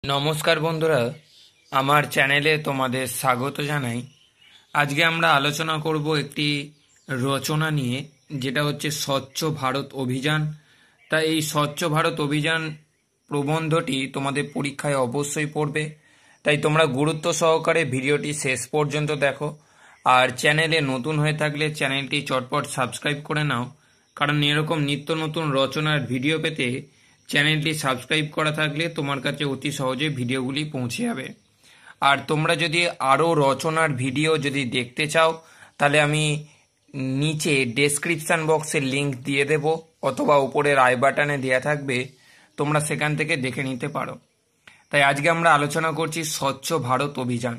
নমস্কার বন্ধুরা, আমার চ্যানেলে তোমাদের স্বাগত জানাই। আজকে আমরা আলোচনা করব একটি রচনা নিয়ে, যেটা হচ্ছে স্বচ্ছ ভারত অভিযান। তাই এই স্বচ্ছ ভারত অভিযান প্রবন্ধটি তোমাদের পরীক্ষায় অবশ্যই পড়বে, তাই তোমরা গুরুত্ব সহকারে ভিডিওটি শেষ পর্যন্ত দেখো। আর চ্যানেলে নতুন হয়ে থাকলে চ্যানেলটি চটপট সাবস্ক্রাইব করে নাও, কারণ এরকম নিত্য নতুন রচনার ভিডিও পেতে চ্যানেলটি সাবস্ক্রাইব করা থাকলে তোমার কাছে অতি সহজে ভিডিওগুলি পৌঁছে যাবে। আর তোমরা যদি আরও রচনার ভিডিও যদি দেখতে চাও, তাহলে আমি নিচে ডেসক্রিপশান বক্সে লিংক দিয়ে দেব, অথবা উপরের আই বাটনে দেওয়া থাকবে, তোমরা সেখান থেকে দেখে নিতে পারো। তাই আজকে আমরা আলোচনা করছি স্বচ্ছ ভারত অভিযান।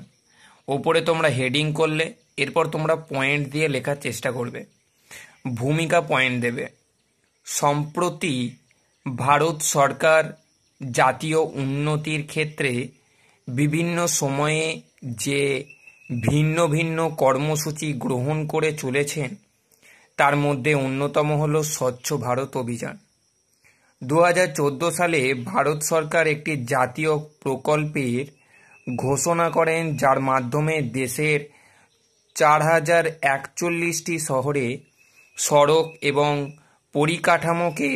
ওপরে তোমরা হেডিং করলে, এরপর তোমরা পয়েন্ট দিয়ে লেখার চেষ্টা করবে। ভূমিকা পয়েন্ট দেবে। সম্প্রতি ভারত সরকার জাতীয় উন্নতির ক্ষেত্রে বিভিন্ন সময়ে যে ভিন্ন ভিন্ন কর্মসূচি গ্রহণ করে চলেছেন, তার মধ্যে অন্যতম হল স্বচ্ছ ভারত অভিযান। 2014 সালে ভারত সরকার একটি জাতীয় প্রকল্পের ঘোষণা করেন, যার মাধ্যমে দেশের 4041টি শহরে সড়ক এবং পরিকাঠামোকে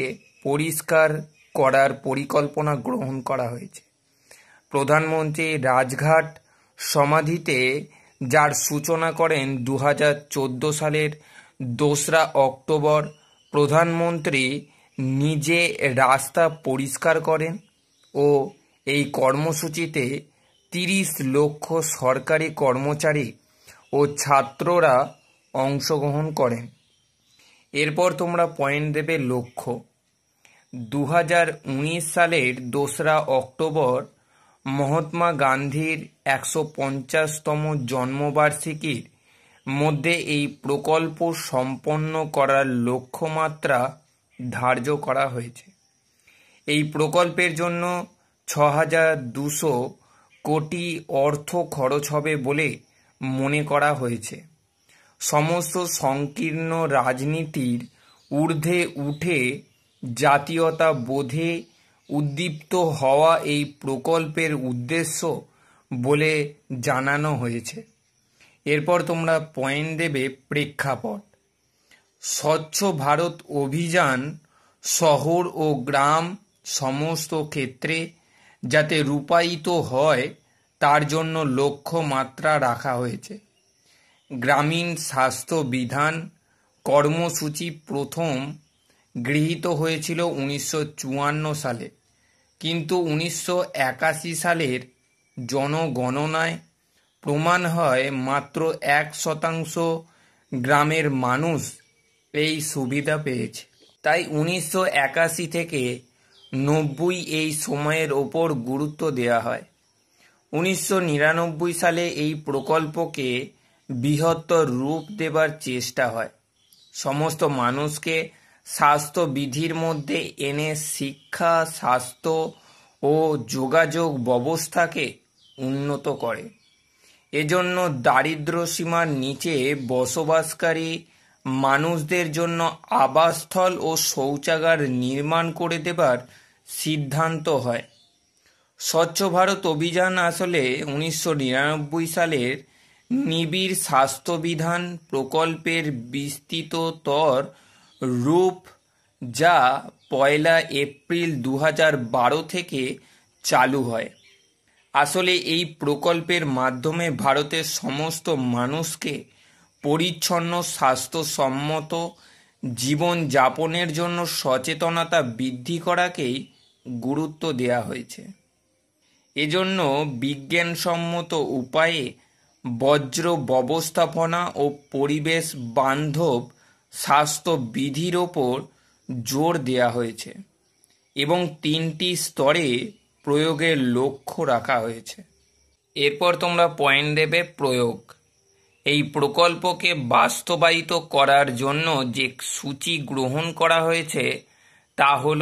পরিষ্কার করার পরিকল্পনা গ্রহণ করা হয়েছে। প্রধানমন্ত্রী রাজঘাট সমাধিতে যার সূচনা করেন 2014 সালের 2রা অক্টোবর, প্রধানমন্ত্রী নিজে রাস্তা পরিষ্কার করেন ও এই কর্মসূচিতে 30 লক্ষ সরকারি কর্মচারী ও ছাত্ররা অংশগ্রহণ করেন। এরপর তোমরা পয়েন্ট দেবে লক্ষ্য। 2019 সালের 2রা অক্টোবর মহাত্মা গান্ধীর 150তম জন্মবার্ষিকীর মধ্যে এই প্রকল্প সম্পন্ন করার লক্ষ্যমাত্রা ধার্য করা হয়েছে। এই প্রকল্পের জন্য 6200 কোটি অর্থ খরচ হবে বলে মনে করা হয়েছে। সমস্ত সংকীর্ণ রাজনীতির ঊর্ধ্বে উঠে জাতীয়তা বোধে উদ্দীপ্ত হওয়া এই প্রকল্পের উদ্দেশ্য বলে জানানো হয়েছে। এরপর তোমরা পয়েন্ট দেবে প্রেক্ষাপট। স্বচ্ছ ভারত অভিযান শহর ও গ্রাম সমস্ত ক্ষেত্রে যাতে রূপায়িত হয়, তার জন্য লক্ষ্যমাত্রা রাখা হয়েছে। গ্রামীণ স্বাস্থ্য বিধান কর্মসূচি প্রথম গৃহীত হয়েছিল 1954 সালে, কিন্তু 1981 সালের জনগণনায় প্রমাণ হয় মাত্র 1% গ্রামের মানুষ এই সুবিধা পেয়েছে। তাই 1981 থেকে 90 এই সময়ের ওপর গুরুত্ব দেওয়া হয়। 1999 সালে এই প্রকল্পকে বৃহত্তর রূপ দেবার চেষ্টা হয়। সমস্ত মানুষকে স্বাস্থ্যবিধির মধ্যে এনে শিক্ষা, স্বাস্থ্য ও যোগাযোগ ব্যবস্থাকে উন্নত করে। এজন্য দারিদ্র্য সীমার নিচে বসবাসকারী মানুষদের জন্য আবাসস্থল ও শৌচাগার নির্মাণ করে দেবার সিদ্ধান্ত হয়। স্বচ্ছ ভারত অভিযান আসলে 1999 সালের নিবিড় স্বাস্থ্যবিধান প্রকল্পের বিস্তৃততর রূপ, যা 1 এপ্রিল 2012 থেকে চালু হয়। আসলে এই প্রকল্পের মাধ্যমে ভারতের সমস্ত মানুষকে পরিচ্ছন্ন স্বাস্থ্যসম্মত জীবন যাপনের জন্য সচেতনতা বৃদ্ধি করাকেই গুরুত্ব দেওয়া হয়েছে। এজন্য বিজ্ঞানসম্মত উপায়ে বজ্র ব্যবস্থাপনা ও পরিবেশ বান্ধব স্বাস্থ্যবিধির ওপর জোর দেওয়া হয়েছে এবং 3টি স্তরে প্রয়োগের লক্ষ্য রাখা হয়েছে। এরপর তোমরা পয়েন্ট দেবে প্রয়োগ। এই প্রকল্পকে বাস্তবায়িত করার জন্য যে সূচি গ্রহণ করা হয়েছে তা হল: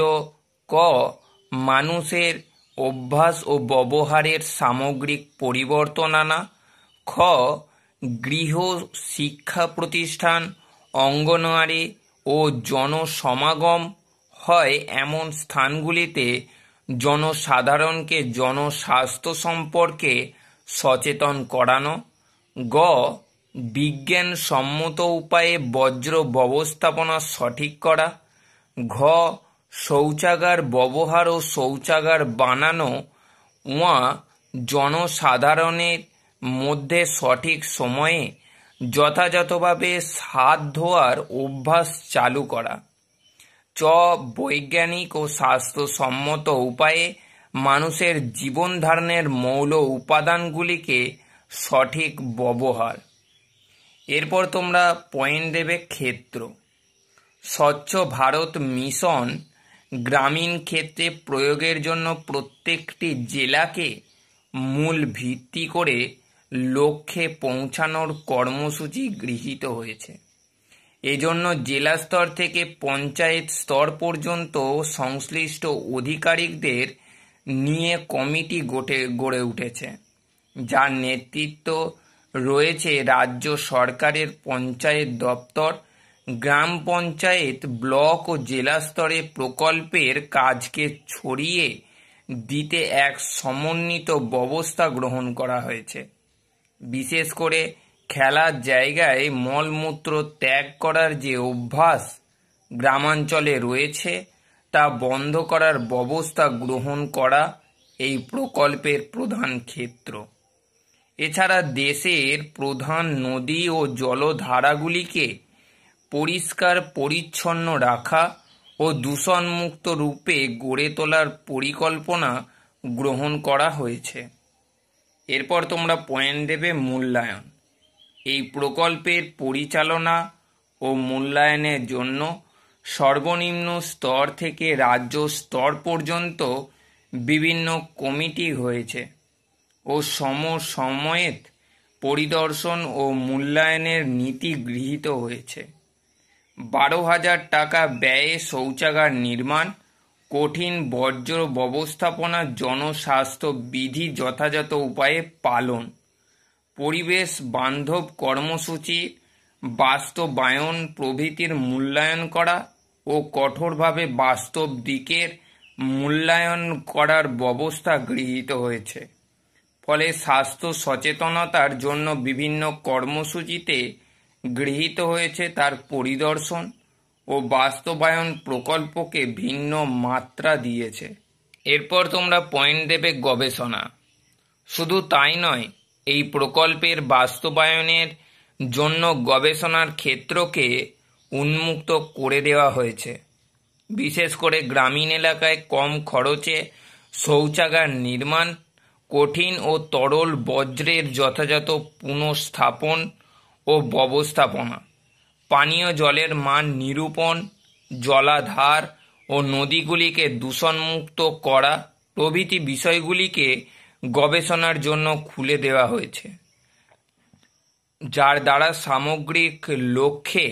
ক, মানুষের অভ্যাস ও ব্যবহারের সামগ্রিক পরিবর্তন আনা। খ, গৃহ, শিক্ষা প্রতিষ্ঠান, অঙ্গনওয়াড়ি ও জনসমাগম হয় এমন স্থানগুলিতে জনসাধারণকে জনস্বাস্থ্য সম্পর্কে সচেতন করানো। গ. বিজ্ঞানসম্মত উপায়ে বর্জ্য ব্যবস্থাপনা সঠিক করা। ঘ. শৌচাগার ব্যবহার ও শৌচাগার বানানো ও জনসাধারণের মধ্যে সঠিক সময়ে যথাযথভাবে হাত ধোয়ার অভ্যাস চালু করা। চ. বৈজ্ঞানিক ও স্বাস্থ্যসম্মত উপায়ে মানুষের জীবনধারণের মৌল উপাদানগুলিকে সঠিক ব্যবহার। এরপর তোমরা পয়েন্ট দেবে ক্ষেত্র। স্বচ্ছ ভারত মিশন গ্রামীণ ক্ষেত্রে প্রয়োগের জন্য প্রত্যেকটি জেলাকে মূল ভিত্তি করে লক্ষ্যে পৌঁছানোর কর্মসূচি গৃহীত হয়েছে। এজন্য জেলা স্তর থেকে পঞ্চায়েত স্তর পর্যন্ত সংশ্লিষ্ট আধিকারিকদের নিয়ে কমিটি গড়ে উঠেছে, যার নেতৃত্ব রয়েছে রাজ্য সরকারের পঞ্চায়েত দপ্তর। গ্রাম পঞ্চায়েত, ব্লক ও জেলা স্তরে প্রকল্পের কাজকে ছড়িয়ে দিতে এক সমন্বিত ব্যবস্থা গ্রহণ করা হয়েছে। বিশেষ করে খেলার জায়গায় মলমূত্র ত্যাগ করার যে অভ্যাস গ্রামাঞ্চলে রয়েছে তা বন্ধ করার ব্যবস্থা গ্রহণ করা এই প্রকল্পের প্রধান ক্ষেত্র। এছাড়া দেশের প্রধান নদী ও জলধারাগুলিকে পরিষ্কার পরিচ্ছন্ন রাখা ও দূষণমুক্ত রূপে গড়ে তোলার পরিকল্পনা গ্রহণ করা হয়েছে। এরপর তোমরা পয়েন্ট দেবে মূল্যায়ন। এই প্রকল্পের পরিচালনা ও মূল্যায়নের জন্য সর্বনিম্ন স্তর থেকে রাজ্য স্তর পর্যন্ত বিভিন্ন কমিটি হয়েছে ও সমসাময়িক পরিদর্শন ও মূল্যায়নের নীতি গৃহীত হয়েছে। 12,000 টাকা ব্যয়ে শৌচাগার নির্মাণ, কঠিন বর্জ্য ব্যবস্থাপনা, জনস্বাস্থ্য বিধি যথাযথ উপায়ে পালন, পরিবেশ বান্ধব কর্মসূচি বাস্তবায়ন প্রভৃতির মূল্যায়ন করা ও কঠোরভাবে বাস্তব দিকের মূল্যায়ন করার ব্যবস্থা গৃহীত হয়েছে। ফলে স্বাস্থ্য সচেতনতার জন্য বিভিন্ন কর্মসূচিতে গৃহীত হয়েছে তার পরিদর্শন ও বাস্তবায়ন প্রকল্পকে ভিন্ন মাত্রা দিয়েছে। এরপর তোমরা পয়েন্ট দেবে গবেষণা। শুধু তাই নয়, এই প্রকল্পের বাস্তবায়নের জন্য গবেষণার ক্ষেত্রকে উন্মুক্ত করে দেওয়া হয়েছে। বিশেষ করে গ্রামীণ এলাকায় কম খরচে শৌচাগার নির্মাণ, কঠিন ও তরল বর্জ্যের যথাযথ পুনঃস্থাপন ও ব্যবস্থাপনা, পানীয় জলের মান নিরূপণ, জলাধার ও নদীগুলিকে দূষণমুক্ত করা প্রভৃতি বিষয়গুলিকে গবেষণার জন্য খুলে দেওয়া হয়েছে, যার দ্বারা সামগ্রিক লক্ষ্যে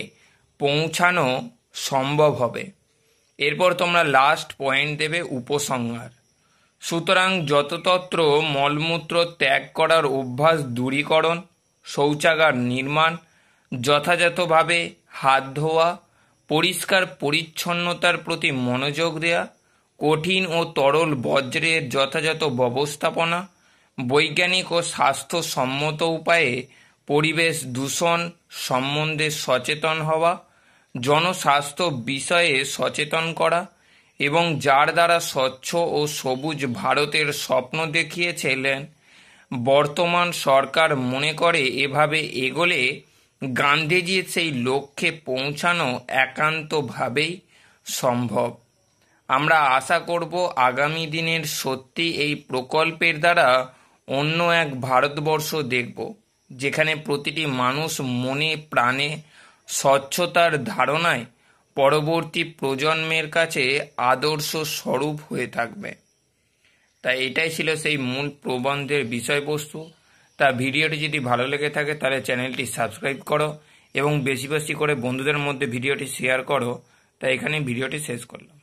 পৌঁছানো সম্ভব হবে। এরপর তোমরা লাস্ট পয়েন্ট দেবে উপসংহার। সুতরাং যতত্র মলমূত্র ত্যাগ করার অভ্যাস দূরীকরণ, শৌচাগার নির্মাণ, যথাযথভাবে হাত ধোয়া, পরিষ্কার পরিচ্ছন্নতার প্রতি মনোযোগ দেওয়া, কঠিন ও তরল বর্জ্যের যথাযথ ব্যবস্থাপনা, বৈজ্ঞানিক ও স্বাস্থ্যসম্মত উপায়ে পরিবেশ দূষণ সম্বন্ধে সচেতন হওয়া, জনস্বাস্থ্য বিষয়ে সচেতন করা এবং যার দ্বারা স্বচ্ছ ও সবুজ ভারতের স্বপ্ন দেখিয়েছিলেন বর্তমান সরকার মনে করে এভাবে এগোলে গান্ধীজির সেই লক্ষ্যে পৌঁছানো একান্তভাবেই সম্ভব। আমরা আশা করব আগামী দিনের সত্যি এই প্রকল্পের দ্বারা অন্য এক ভারতবর্ষ দেখব, যেখানে প্রতিটি মানুষ মনে প্রাণে স্বচ্ছতার ধারণায় পরবর্তী প্রজন্মের কাছে আদর্শ স্বরূপ হয়ে থাকবে। তাই এটাই ছিল সেই মূল প্রবন্ধের বিষয়বস্তু। তা ভিডিওটি যদি ভালো লেগে থাকে তাহলে চ্যানেলটি সাবস্ক্রাইব করো এবং বেশি বেশি করে বন্ধুদের মধ্যে ভিডিওটি শেয়ার করো। তাই এখানে ভিডিওটি শেষ করলাম।